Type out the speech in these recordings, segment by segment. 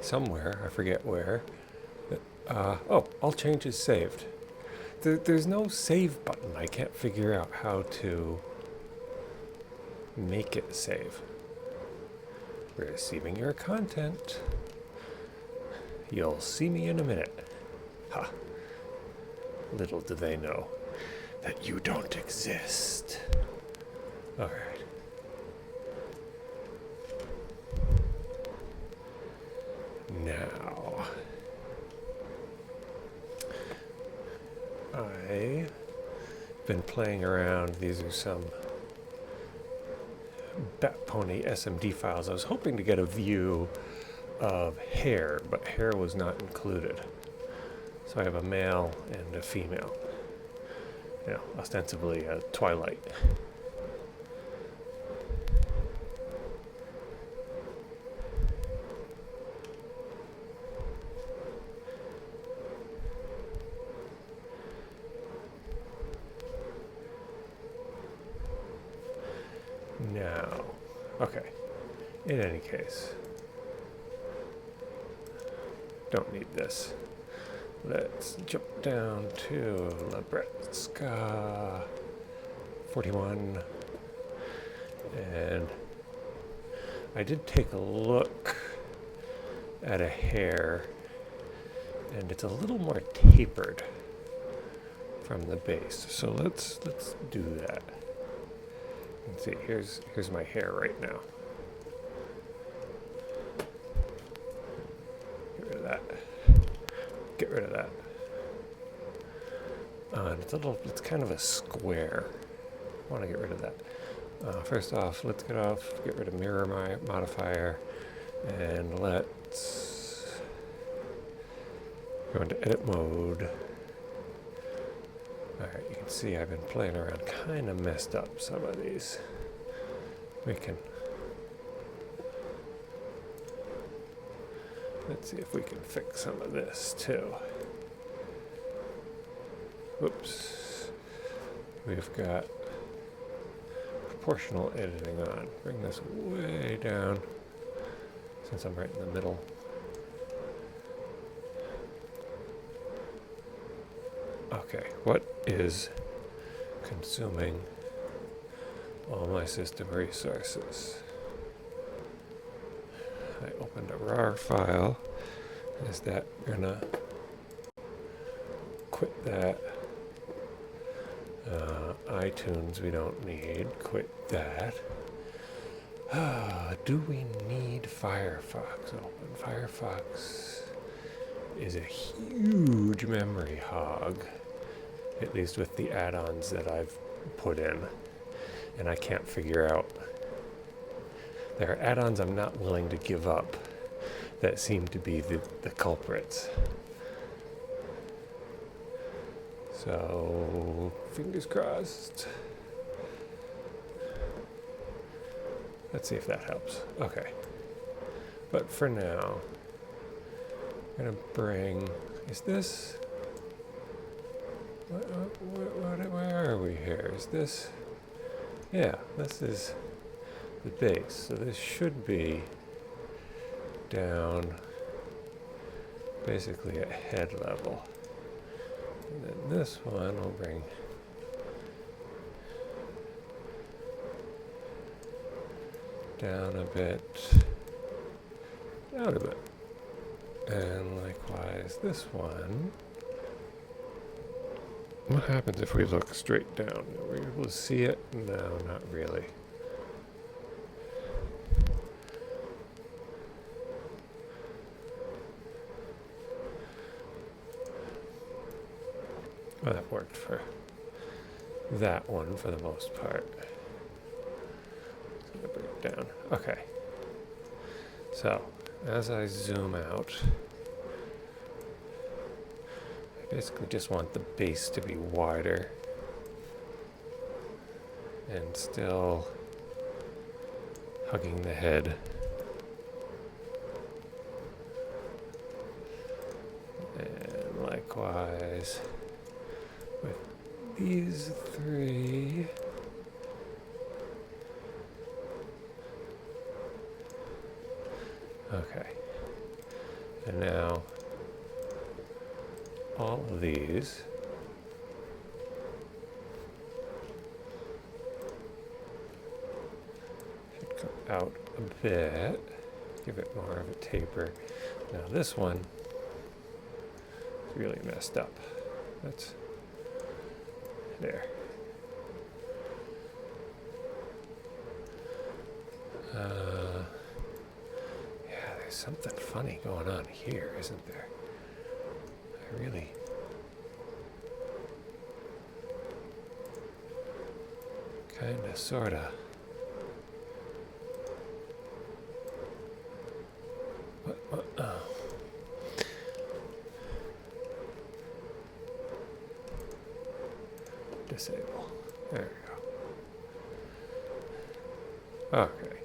somewhere, I forget where. Oh, all changes saved. There's no save button. I can't figure out how to make it save. Receiving your content. You'll see me in a minute. Ha. Little do they know that you don't exist. All right. Now, I've been playing around. These are some Bat Pony SMD files. I was hoping to get a view of hair, but hair was not included. So I have a male and a female. You know, ostensibly a Twilight. Now, okay, in any case, don't need this. Let's jump down to Labretska 41, and I did take a look at a hair, and it's a little more tapered from the base, so let's do that. Let's see, here's my hair right now. Get rid of that. Get rid of that. And it's kind of a square. I want to get rid of that. First off, let's get rid of mirror modifier, and let's go into edit mode. Alright, you can see I've been playing around, kind of messed up some of these. Let's see if we can fix some of this too. Whoops. We've got proportional editing on. Bring this way down, since I'm right in the middle. Okay, what is consuming all my system resources? I opened a RAR file. Is that gonna quit that? iTunes we don't need. Quit that. Do we need Firefox open? Firefox is a huge memory hog, at least with the add-ons that I've put in, and I can't figure out. There are add-ons I'm not willing to give up that seem to be the culprits. So, fingers crossed. Let's see if that helps. Okay. But for now, I'm going to bring... Is this... Where are we here? Is this... Yeah, this is the base. So this should be down basically at head level. And then this one will bring down a bit, and likewise this one. What happens if we look straight down? Are we able to see it? No, not really. Well, that worked for that one for the most part. So I'm going to bring it down. Okay. So, as I zoom out, I basically just want the base to be wider and still hugging the head. And likewise with these three. Okay. And now all of these should come out a bit, give it more of a taper. Now this one is really messed up. That's there. Yeah, there's something funny going on here, isn't there? I really... Kinda, sorta. What? Oh. Disable. There we go. Okay.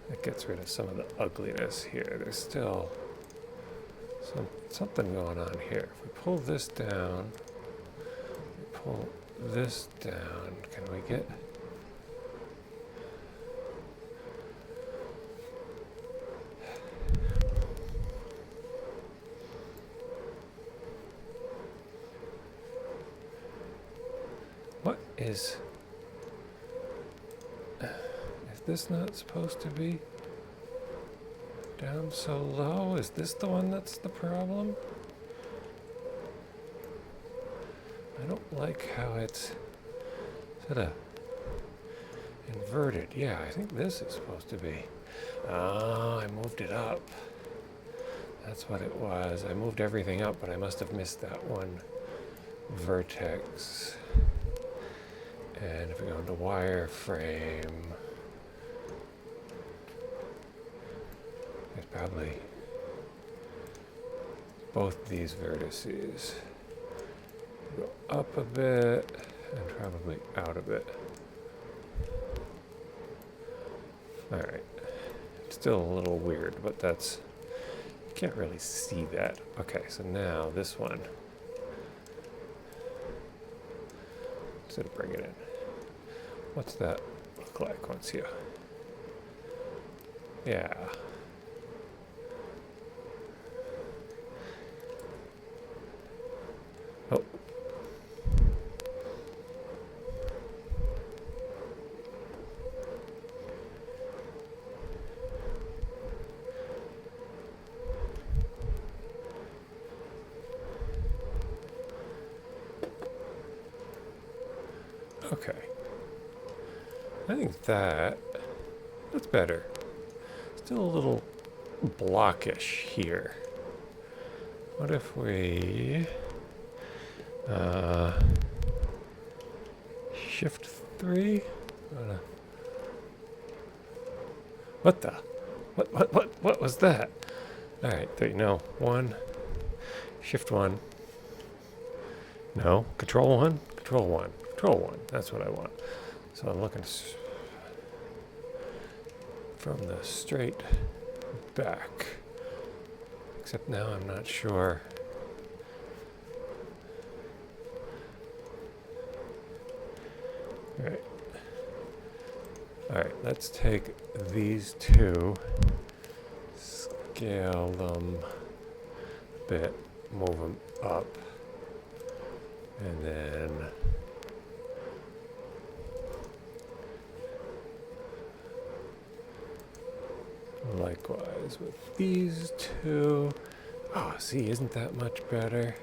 That gets rid of some of the ugliness here. There's still something going on here. If we pull this down, we pull this down, can we get... What is this not supposed to be down so low? Is this the one that's the problem? I don't like how it's sort of inverted. Yeah, I think this is supposed to be. Oh, I moved it up. That's what it was. I moved everything up, but I must have missed that one vertex. And if we go into wireframe, there's probably both these vertices. Go up a bit and probably out a bit. Alright. It's still a little weird, but that's... You can't really see that. Okay, so now this one. Instead of bring it in. What's that look like once you... Yeah. Oh. Okay. I think that's better. Still a little blockish here. What if we shift 3? What the? What was that? All right, there you know. 1, shift 1. No, control 1, control 1, control 1. That's what I want. So I'm looking from the straight back. Except now I'm not sure. All right, let's take these two, scale them a bit, move them up, and then likewise with these two. Oh, see, isn't that much better?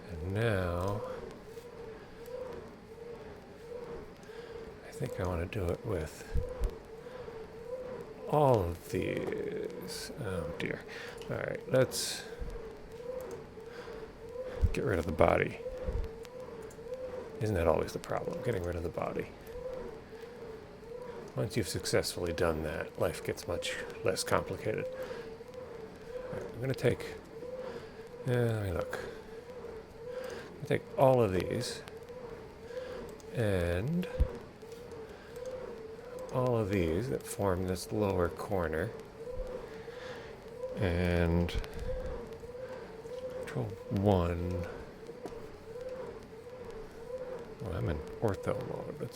And now I think I want to do it with all of these. Oh dear. All right, let's get rid of the body. Isn't that always the problem, getting rid of the body? Once you've successfully done that, life gets much less complicated. All right, I'm going to take, let me look. I'm going to take all of these and all of these that form this lower corner and control 1. Well, I'm in ortho mode.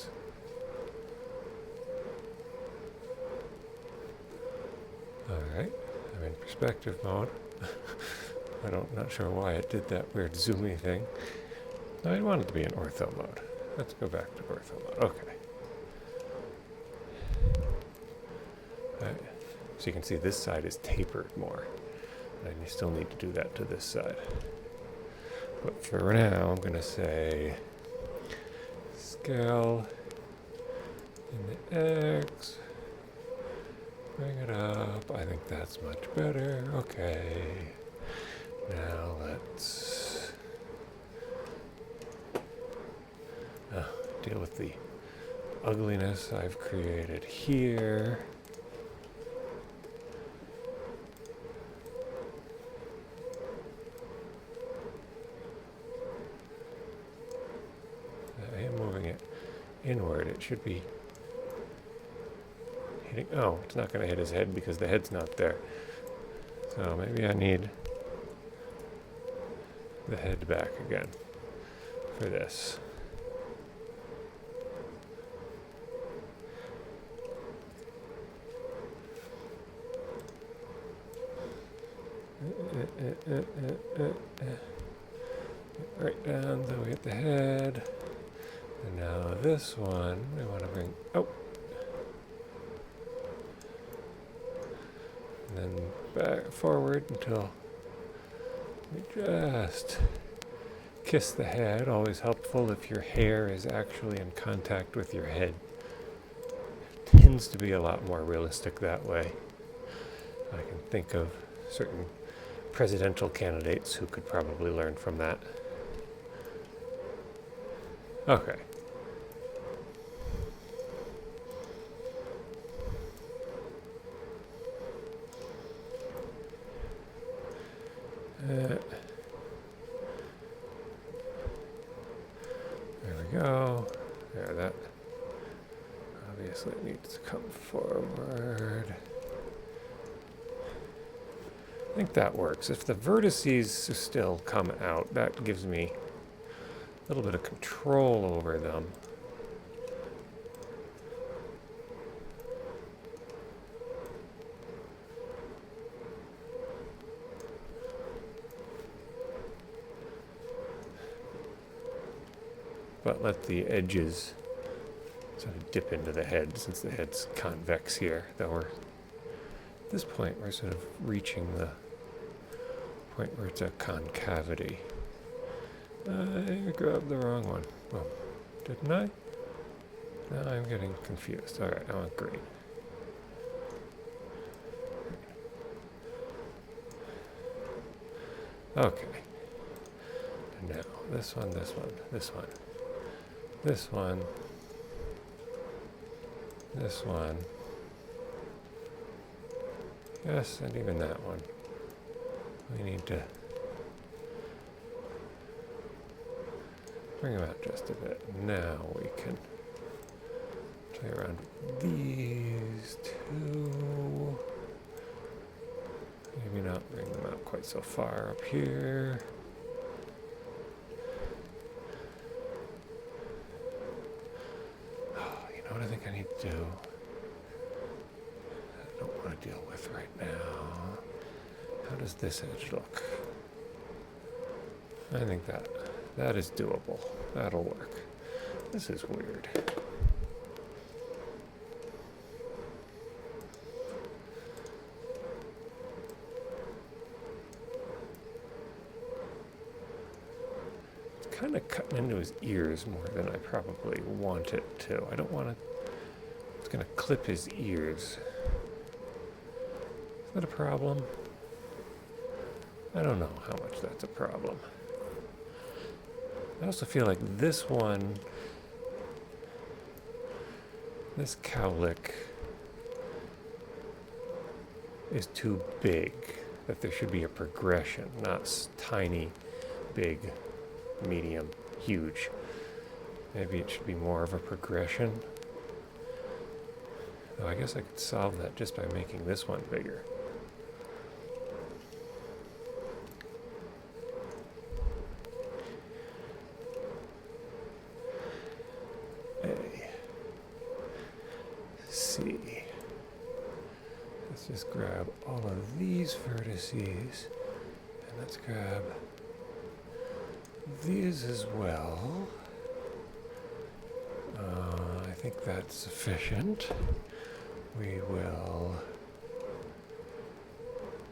Perspective mode. Not sure why it did that weird zoomy thing. No, I want it to be in ortho mode. Let's go back to ortho mode. Okay. Alright. So you can see this side is tapered more. And you still need to do that to this side. But for now, I'm going to say scale in the X. Bring it up. I think that's much better. Okay. Now let's deal with the ugliness I've created here. I am moving it inward. It should be hitting. Oh, it's not going to hit his head because the head's not there. So maybe I need the head back again for this. Right down, so we get the head. And now this one, we want to bring, and then back forward until we just kiss the head. Always helpful if your hair is actually in contact with your head. It tends to be a lot more realistic that way. I can think of certain presidential candidates who could probably learn from that. Okay. There we go. There, that obviously needs to come forward. I think that works. If the vertices still come out, that gives me a little bit of control over them. But let the edges sort of dip into the head since the head's convex here. Though we're, at this point, we're sort of reaching the point where it's a concavity. I grabbed the wrong one. Oh, didn't I? Now I'm getting confused. Alright, I want green. Okay. And now, this one, this one, this one. This one. This one. Yes, and even that one. We need to bring them out just a bit. Now we can play around with these two. Maybe not bring them out quite so far up here. You know what I think I need to do? I don't want to deal with right now. How does this edge look? I think that is doable. That'll work. This is weird. It's kind of cutting into his ears more than I probably want it to. I don't want to. It's going to clip his ears. Is that a problem? I don't know how much that's a problem. I also feel like this one, this cowlick is too big, that there should be a progression, not tiny, big, medium, huge. Maybe it should be more of a progression. Oh, I guess I could solve that just by making this one bigger. let's just grab all of these vertices, and let's grab these as well. I think that's sufficient. We will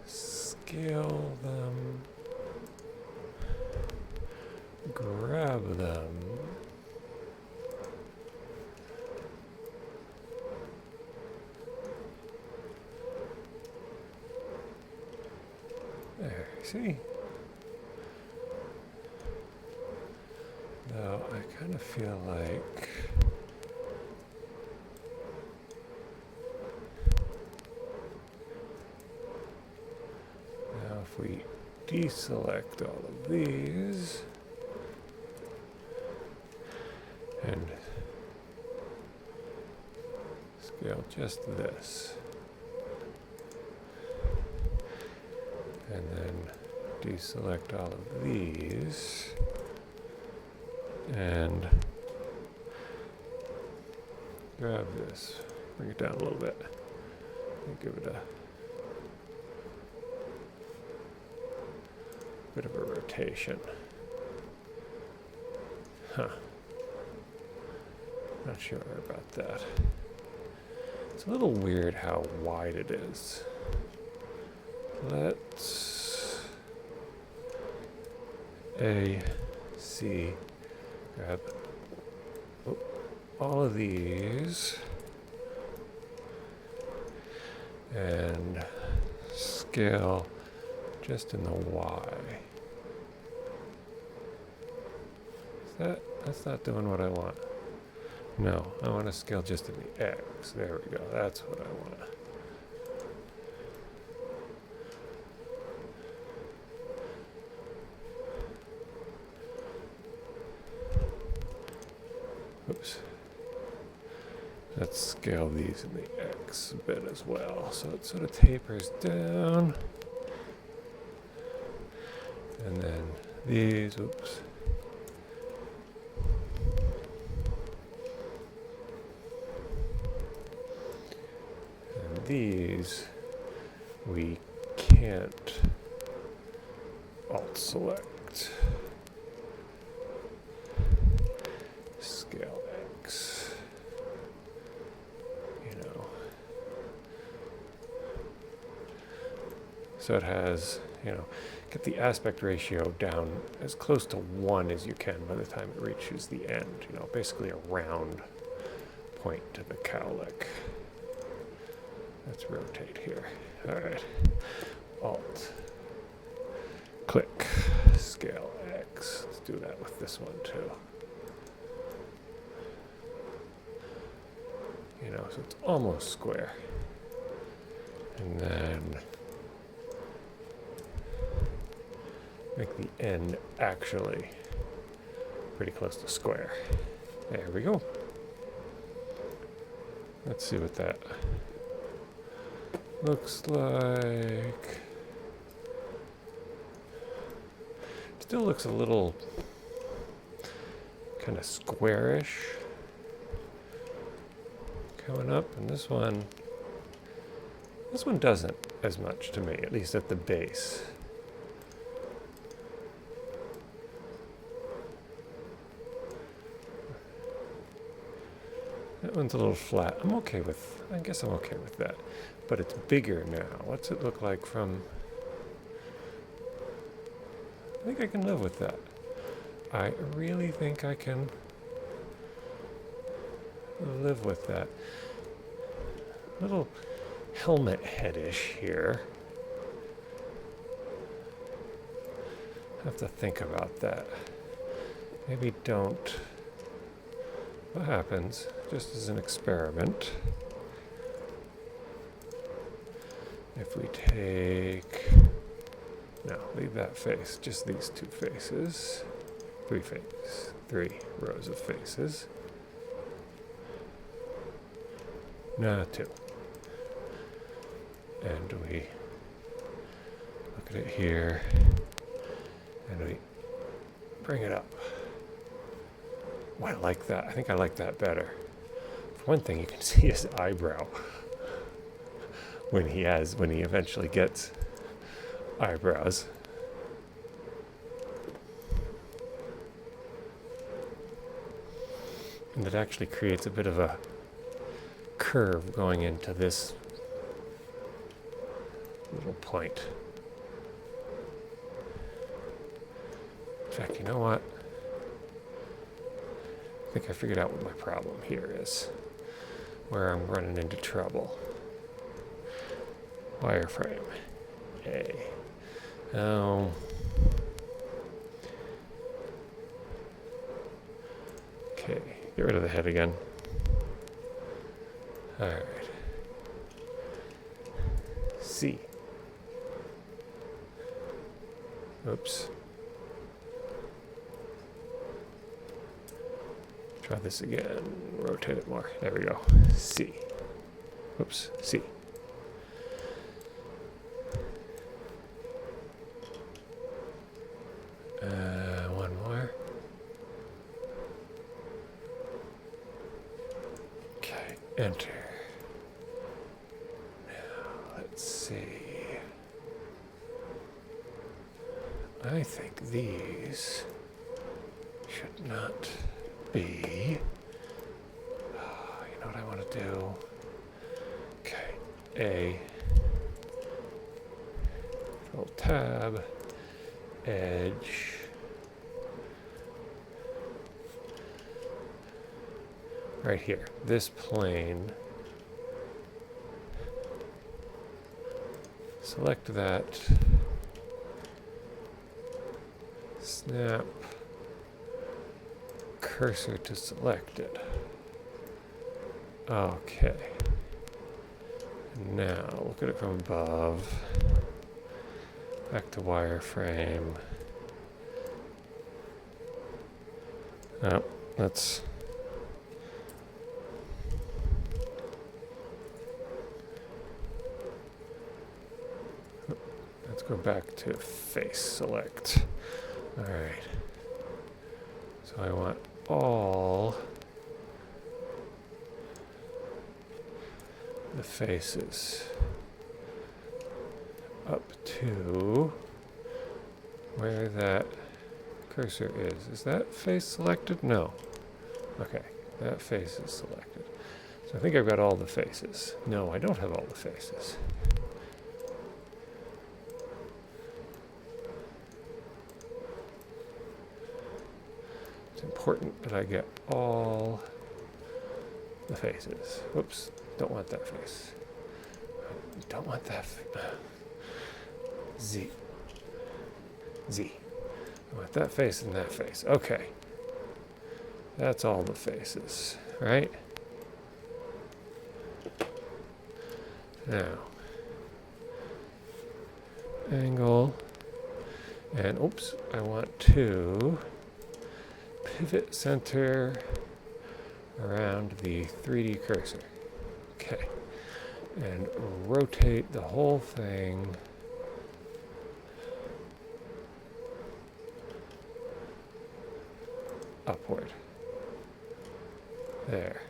scale them, grab them, there, see? Though I kind of feel like now if we deselect all of these and scale just this, and then deselect all of these and grab this, bring it down a little bit, and give it a bit of a rotation. Huh. Not sure about that. It's a little weird how wide it is. Let's grab all of these and scale just in the Y. That's not doing what I want. No, I want to scale just in the X. There we go. That's what I want. Oops. Let's scale these in the X a bit as well. So it sort of tapers down. And then these, oops. And these, we can't alt select. Scale X. You know. So it has, get the aspect ratio down as close to 1 as you can by the time it reaches the end. Basically a round point to the cowlick. Let's rotate here. All right. Alt. Click. Scale X. Let's do that with this one too. So it's almost square. And then make the end actually pretty close to square. There we go. Let's see what that looks like. Still looks a little kind of squarish coming up, and this one doesn't as much to me, at least at the base. That one's a little flat. I guess I'm okay with that. But it's bigger now. What's it look like from... I think I can live with that. I really think I can live with that. Little helmet headish here. Have to think about that. Maybe don't. What happens, just as an experiment, if we take, no, leave that face, just these two faces, three rows of faces, no, two, and we look at it here, and we bring it up. Oh, I like that. I think I like that better. For one thing, you can see his eyebrow. when he eventually gets eyebrows. And it actually creates a bit of a curve going into this little point. In fact, you know what? I think I figured out what my problem here is. Where I'm running into trouble. Wireframe. A. Oh. Okay, get rid of the head again. Alright. C. Oops. Try this again. Rotate it more. There we go. C. Oops. C. One more. Okay. Enter. Now, let's see. I think these should not be. You know what I want to do? Okay. A. Control tab. Edge. Right here. This plane. Select that. Snap cursor to selected. Okay. Now look at it from above. Back to wireframe. Oh, let's go back to face select. All right. So I want all the faces up to where that cursor is. Is that face selected? No. Okay, that face is selected. So I think I've got all the faces. No, I don't have all the faces. It's important that I get all the faces. Whoops, don't want that face. Don't want that. Z. Z. I want that face and that face. Okay. That's all the faces, right? Now, angle, and oops, I want to pivot center around the 3D cursor. Okay. And rotate the whole thing upward. There.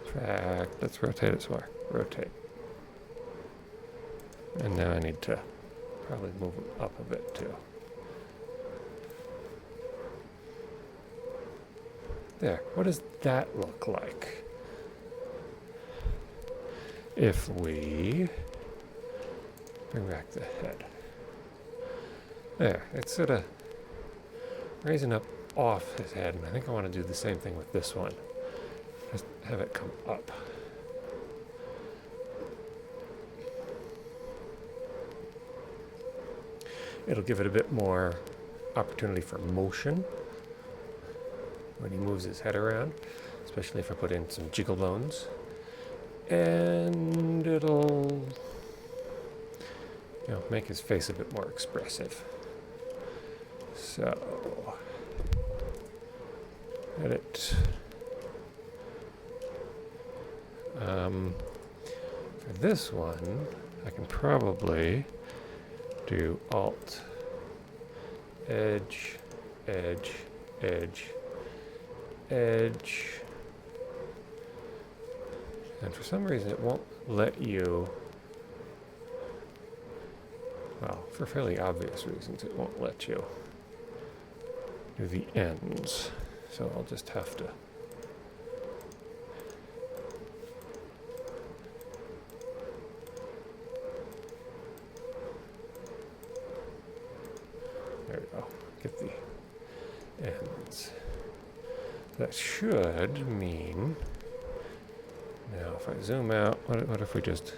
In fact, let's rotate it some more. Rotate. And now I need to probably move them up a bit too. There. What does that look like? If we bring back the head. There. It's sort of raising up off his head, and I think I want to do the same thing with this one. Just have it come up. It'll give it a bit more opportunity for motion when he moves his head around, especially if I put in some jiggle bones. And it'll, make his face a bit more expressive. So, edit. For this one, I can probably do Alt edge, edge, edge, edge. And for some reason it won't let you, well, for fairly obvious reasons, it won't let you do the ends. So I'll just have to there we go. Get the ends. That should mean, now if I zoom out, what if we just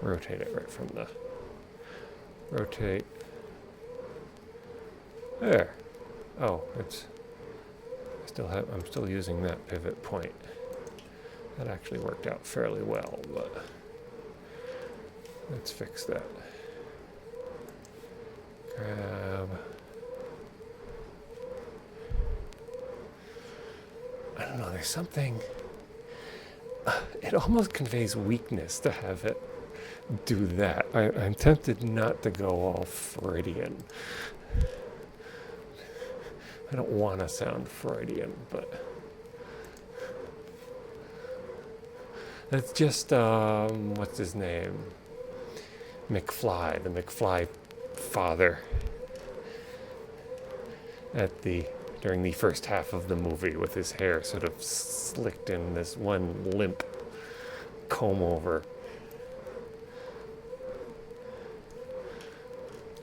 rotate it right from the, rotate, there. Oh, I'm still using that pivot point. That actually worked out fairly well, but let's fix that. Grab. I don't know, there's something, it almost conveys weakness to have it do that. I'm tempted not to go all Freudian. I don't want to sound Freudian, but it's just, what's his name? McFly, the McFly father, during the first half of the movie, with his hair sort of slicked in this one limp comb over.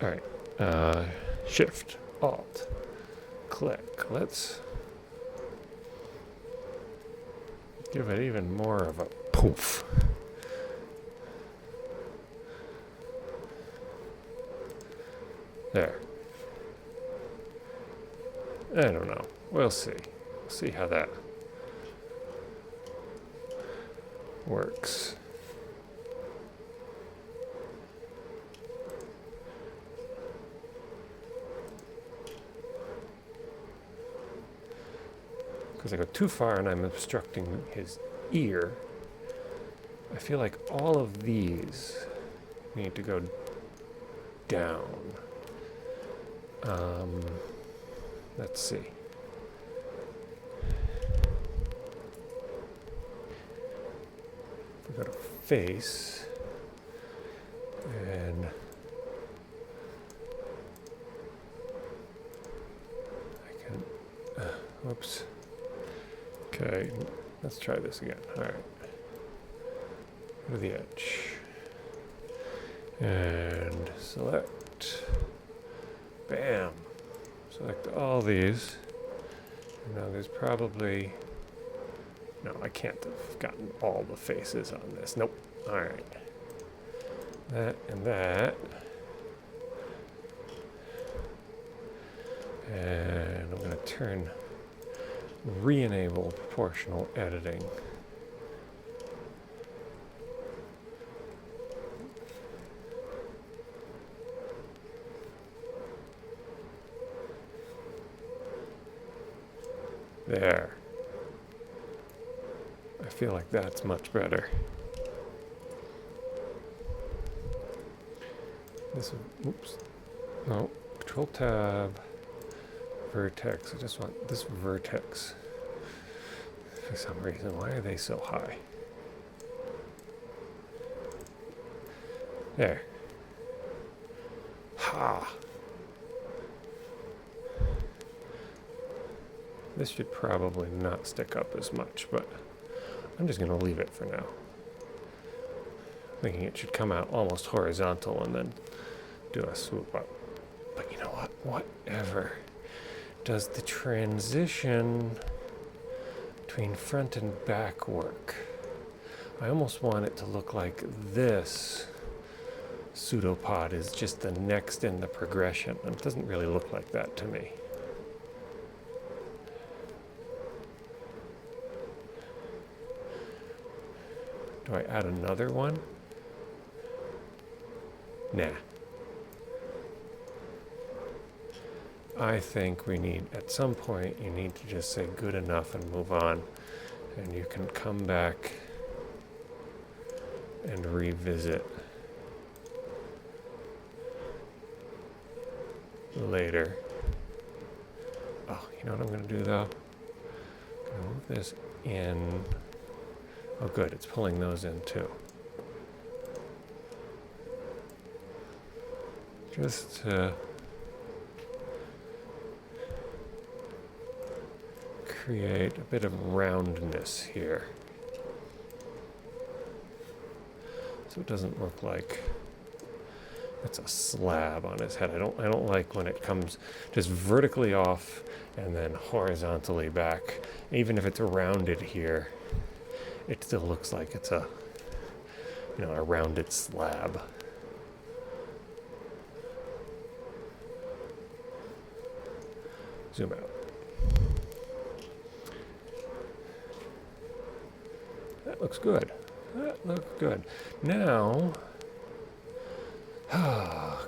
All right, Shift, Alt, click. Let's give it even more of a poof. There. I don't know. We'll see. See how that works. Because I go too far and I'm obstructing his ear. I feel like all of these need to go down. Let's see. We go to face, and I can, whoops. Okay, let's try this again. All right. Go to the edge. And select. Bam. Select all these. And now there's probably, no, I can't have gotten all the faces on this. Nope. All right. That and that. And I'm going to turn, re-enable proportional editing. There. I feel like that's much better. This, oops. No, Control Tab, Vertex. I just want this vertex. For some reason, why are they so high? There. Ha! This should probably not stick up as much, but I'm just going to leave it for now. Thinking it should come out almost horizontal and then do a swoop up. But you know what? Whatever. Does the transition between front and back work? I almost want it to look like this pseudopod is just the next in the progression. It doesn't really look like that to me. Do I add another one? Nah. I think we need, at some point, you need to just say good enough and move on. And you can come back and revisit. later. Oh, you know what I'm going to do though? I'm going to move this in. Oh good, it's pulling those in too. Just to create a bit of roundness here. So it doesn't look like it's a slab on his head. I don't like when it comes just vertically off and then horizontally back. Even if it's rounded here, it still looks like it's a, you know, a rounded slab. Zoom out. That looks good. That looks good. Now,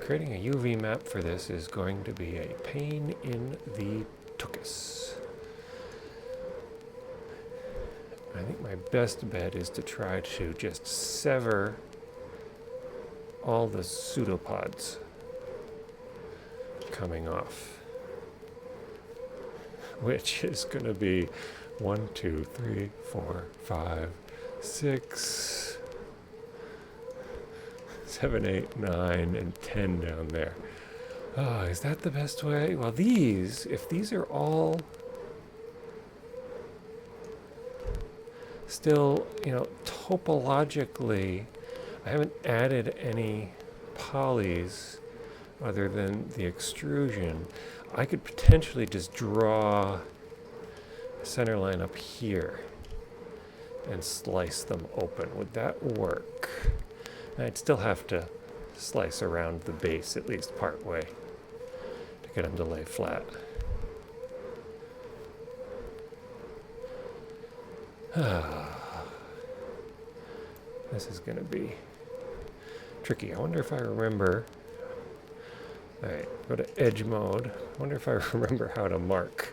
creating a UV map for this is going to be a pain in the tuchus. I think my best bet is to try to just sever all the pseudopods coming off, which is going to be 1, 2, 3, 4, 5, 6, 7, 8, 9, and 10 down there. Oh, is that the best way? Well, if these are all still, you know, topologically, I haven't added any polys other than the extrusion. I could potentially just draw a center line up here and slice them open. Would that work? I'd still have to slice around the base at least part way to get them to lay flat. This is going to be tricky. I wonder if I remember. Alright, go to edge mode. I wonder if I remember how to mark.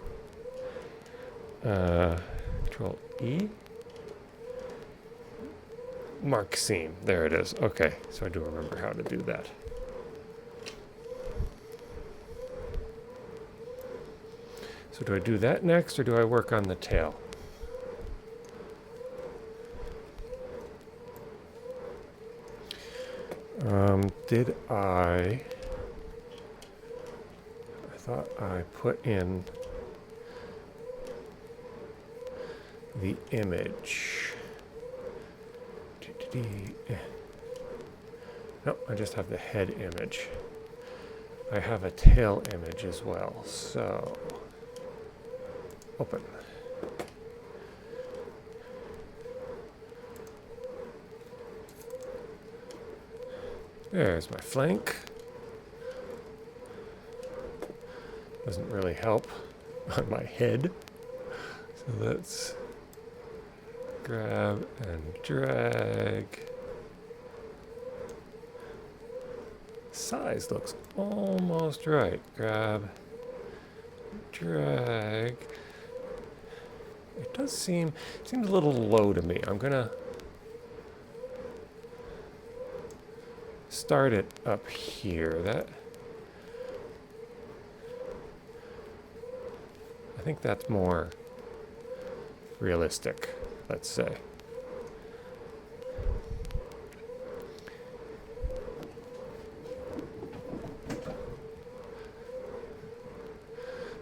Control E. Mark seam. There it is. Okay, so I do remember how to do that. So do I do that next, or do I work on the tail? Did I thought I put in the image. No, I just have the head image. I have a tail image as well, so open. There's my flank. Doesn't really help on my head. So let's grab and drag. Size looks almost right. Grab, drag. It seems a little low to me. I'm gonna start it up here. I think that's more realistic, let's say.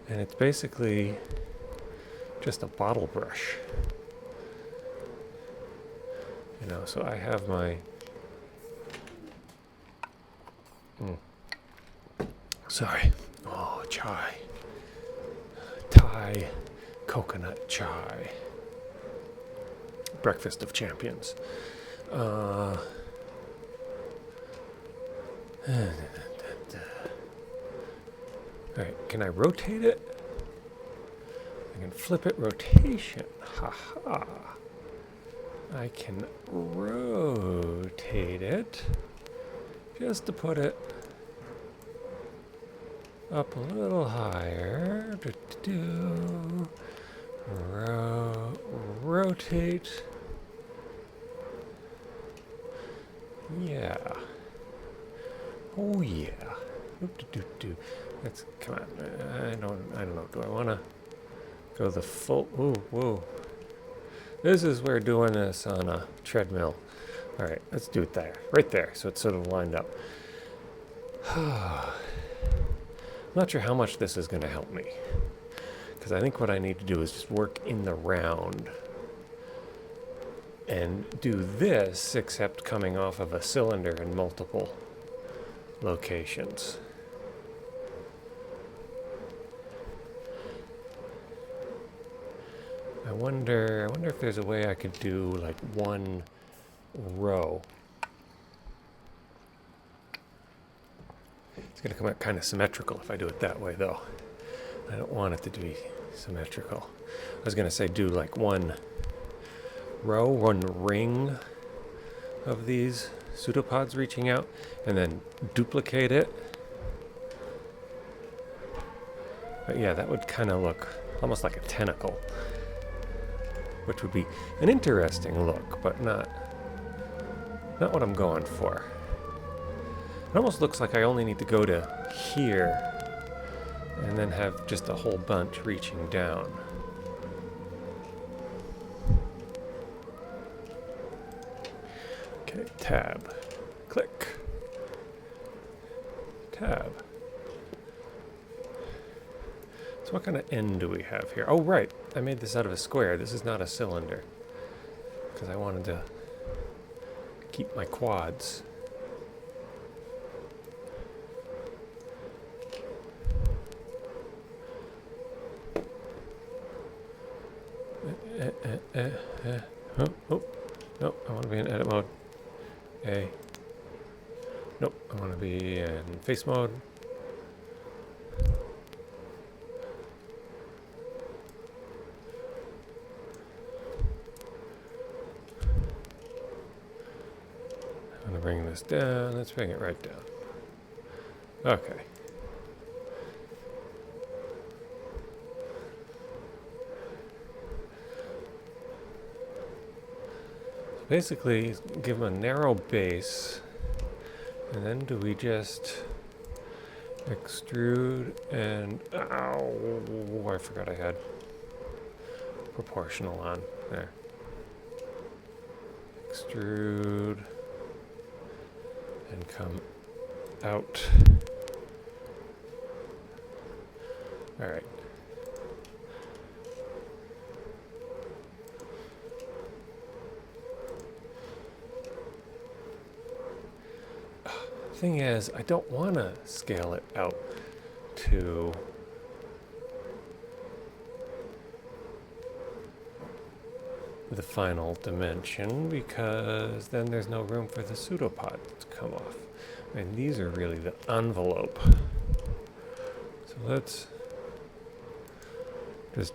And it's basically just a bottle brush. You know, so I have my sorry. Oh, chai. Thai coconut chai. Breakfast of champions. All right, can I rotate it? I can flip it, rotation. Haha. I can rotate it just to put it up a little higher. Rotate. Yeah. Oh yeah. Let's come on. I don't know. Do I want to go the full? Ooh, whoa. This is where doing this on a treadmill. All right, let's do it there, right there, so it's sort of lined up. I'm not sure how much this is going to help me, because I think what I need to do is just work in the round and do this, except coming off of a cylinder in multiple locations. I wonder if there's a way I could do like one row. It's going to come out kind of symmetrical if I do it that way, though. I don't want it to be symmetrical. I was going to say do like one row, one ring of these pseudopods reaching out, and then duplicate it. But yeah, that would kind of look almost like a tentacle, which would be an interesting look, but not what I'm going for. It almost looks like I only need to go to here and then have just a whole bunch reaching down. Okay, tab, click, tab. So what kind of end do we have here? Oh, right, I made this out of a square. This is not a cylinder, because I wanted to keep my quads. Oh, no, I want to be in edit mode. Nope, I want to be in face mode. I'm going to bring this down. Let's bring it right down. Okay. Basically, give them a narrow base, and then do we just extrude and, ow, I forgot I had proportional on there. Extrude and come out. All right. Thing is, I don't want to scale it out to the final dimension, because then there's no room for the pseudopod to come off. I mean, these are really the envelope. So let's just,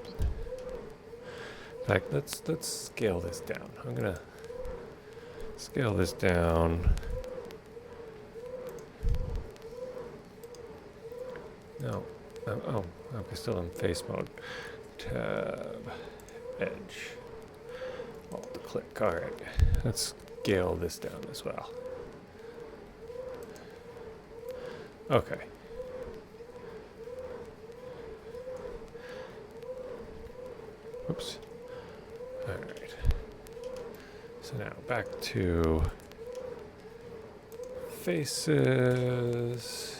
in fact, let's scale this down. I'm gonna scale this down. No. Oh, okay, still in face mode. Tab, edge, alt click. All right, let's scale this down as well. Okay. Oops. All right. So now back to faces.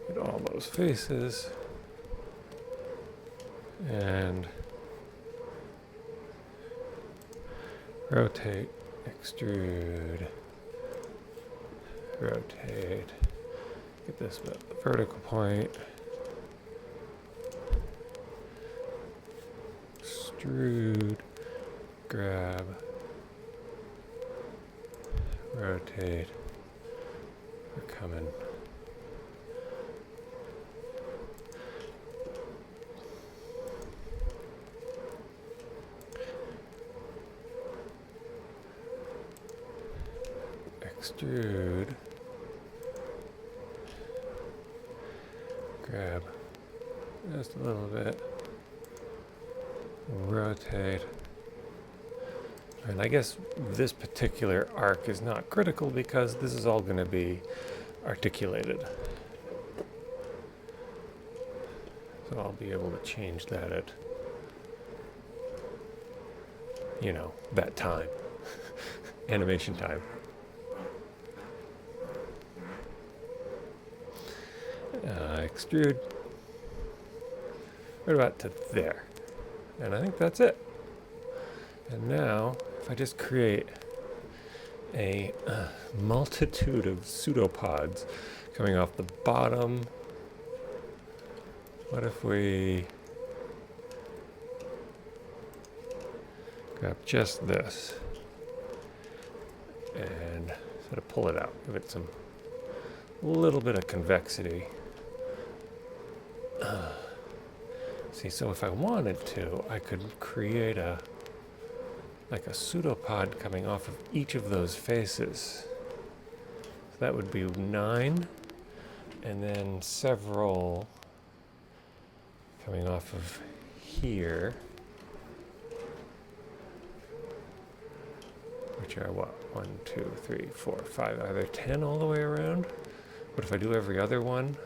Get all those faces. And rotate, extrude, rotate. Get this vertical point. Extrude, grab, rotate. We're coming. Extrude, grab just a little bit, rotate, And I guess this particular arc is not critical because this is all going to be articulated. So I'll be able to change that at, that time. Animation time. Extrude. Right about to there. And I think that's it. And now, if I just create a multitude of pseudopods coming off the bottom, what if we grab just this and sort of pull it out, give it some little bit of convexity. See, so if I wanted to, I could create a pseudopod coming off of each of those faces. So that would be 9, and then several coming off of here, which are what? 1, 2, 3, 4, 5. Are there 10 all the way around? What if I do every other one?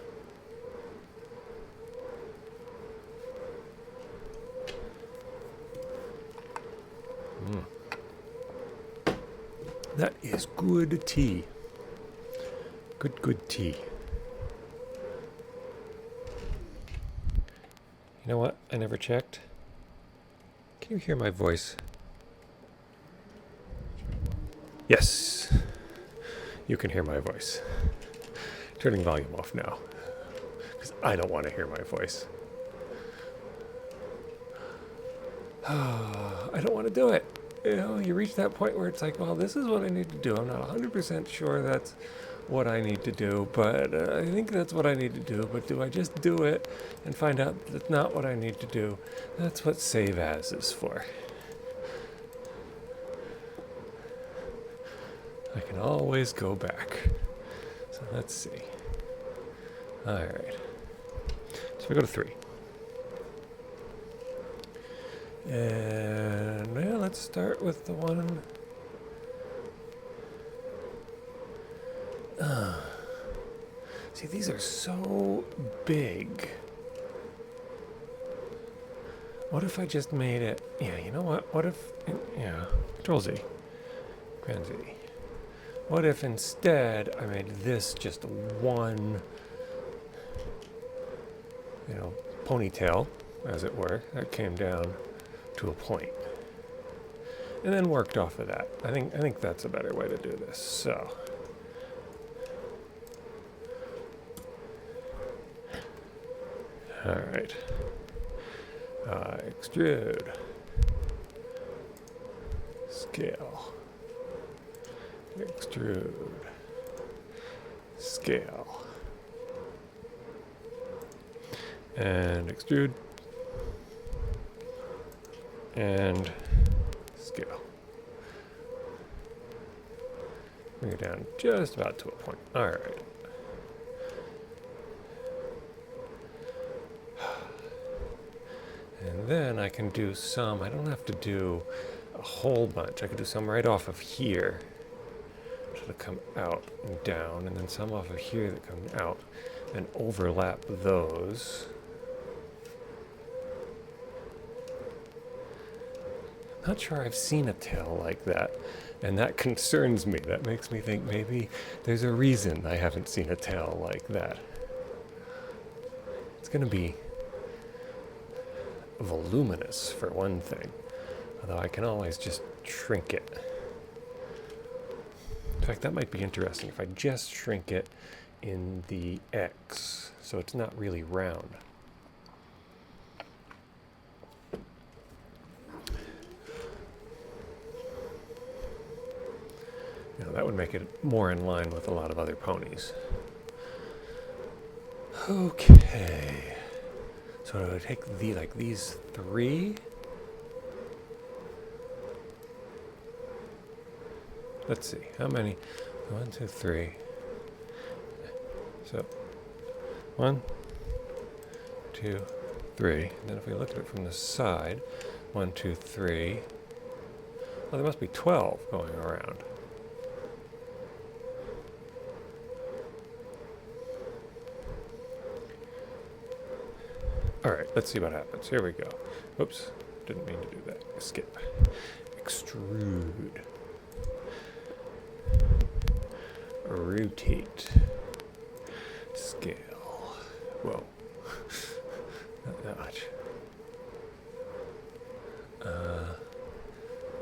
That is good tea. Good tea. You know what? I never checked. Can you hear my voice? Yes. You can hear my voice. Turning volume off now. Because I don't want to hear my voice. I don't want to do it. You reach that point where it's like, well, this is what I need to do. I'm not 100% sure that's what I need to do, but I think that's what I need to do. But do I just do it and find out that's not what I need to do? That's what save as is for. I can always go back. So let's see. All right. So we go to 3. And yeah, let's start with the one. See, these are so big. What if I just made it? Yeah, you know what? What if? Control Z, Command Z. What if instead I made this just one, ponytail, as it were, that came down to a point, and then worked off of that. I think that's a better way to do this. So, all right, extrude, scale, extrude, scale, and extrude. And scale. Bring it down just about to a point. All right. And then I can do some, I don't have to do a whole bunch. I could do some right off of here that come out and down, and then some off of here that come out and overlap those. Not sure I've seen a tail like that, and that concerns me. That makes me think maybe there's a reason I haven't seen a tail like that. It's going to be voluminous, for one thing, although I can always just shrink it. In fact, that might be interesting if I just shrink it in the X, so it's not really round. That would make it more in line with a lot of other ponies. Okay. So I would take these 3. Let's see, how many? 1, 2, 3. So 1, 2, 3. And then if we look at it from the side, 1, 2, 3. Oh, there must be 12 going around. Alright, let's see what happens. Here we go. Oops, didn't mean to do that. Skip. Extrude. Rotate. Scale. Whoa. Not that much.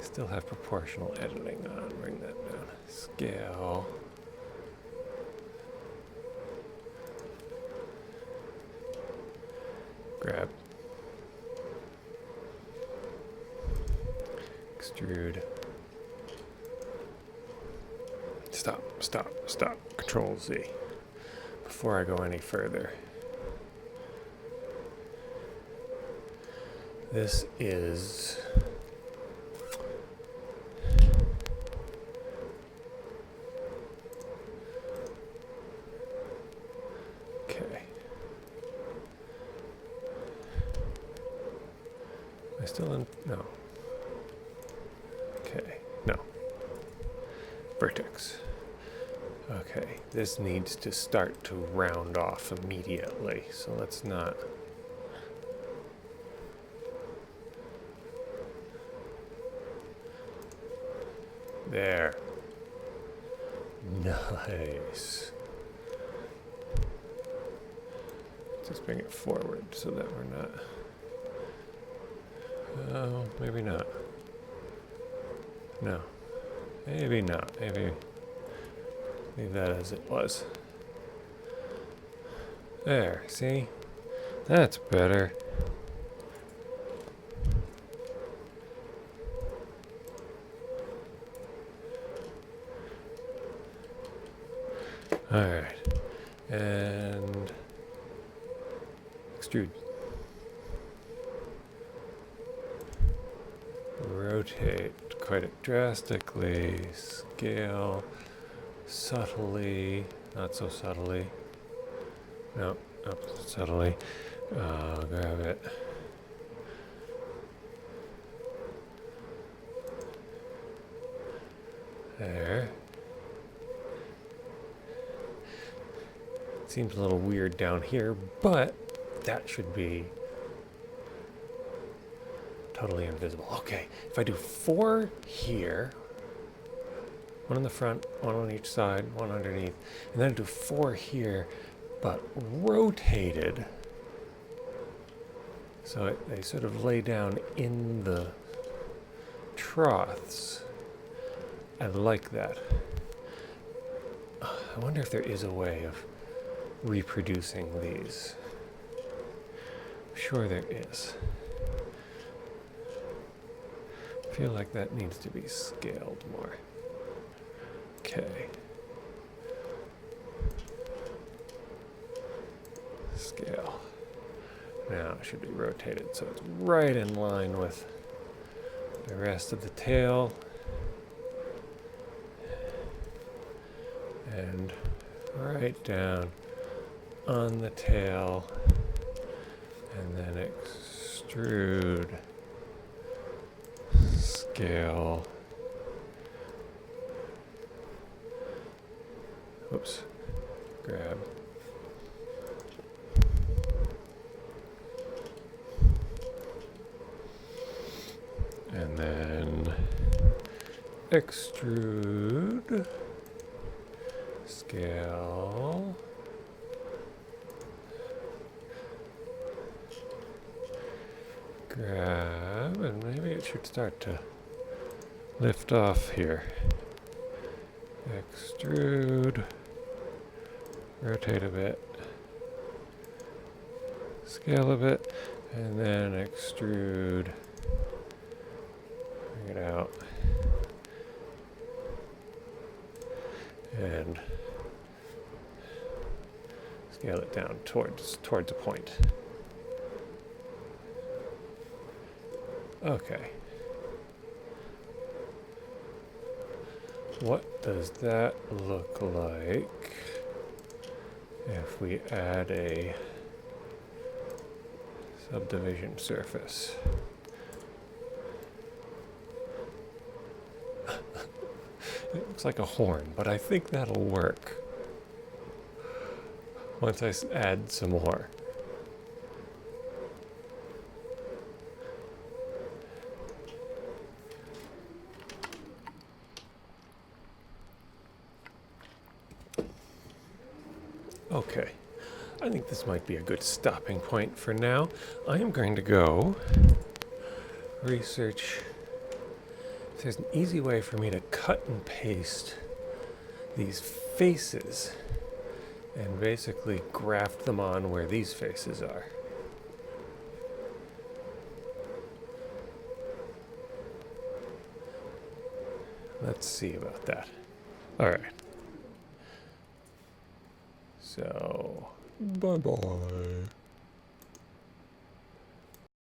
Still have proportional editing on. Bring that down. Scale. Grab. Extrude. Stop. Control Z. Before I go any further. This is... Okay. Am I still in? No. Okay. No. Vertex. Okay. This needs to start to round off immediately. So let's not... There. Nice. Just bring it forward so that we're not... Oh, maybe not. No. Maybe not. Maybe leave that as it was. There, see? That's better. Alright. And extrude. Rotate quite drastically. Scale. Subtly. Not so subtly. No, not subtly. Grab it. There. Seems a little weird down here, but that should be totally invisible. Okay, if I do 4 here, 1 in the front, 1 on each side, 1 underneath, and then I do 4 here, but rotated, so they sort of lay down in the troughs. I like that. I wonder if there is a way of reproducing these. I'm sure there is. I feel like that needs to be scaled more. Okay. Scale. Now it should be rotated so it's right in line with the rest of the tail. And right down on the tail, and then extrude, scale, oops, grab, and then extrude, scale, grab, and maybe it should start to lift off here. Extrude, rotate a bit, scale a bit, and then extrude, bring it out, and scale it down towards a point. Okay. What does that look like if we add a subdivision surface? It looks like a horn, but I think that'll work once I add some more. Okay, I think this might be a good stopping point for now. I am going to go research if there's an easy way for me to cut and paste these faces and basically graft them on where these faces are. Let's see about that. All right. So, bye-bye.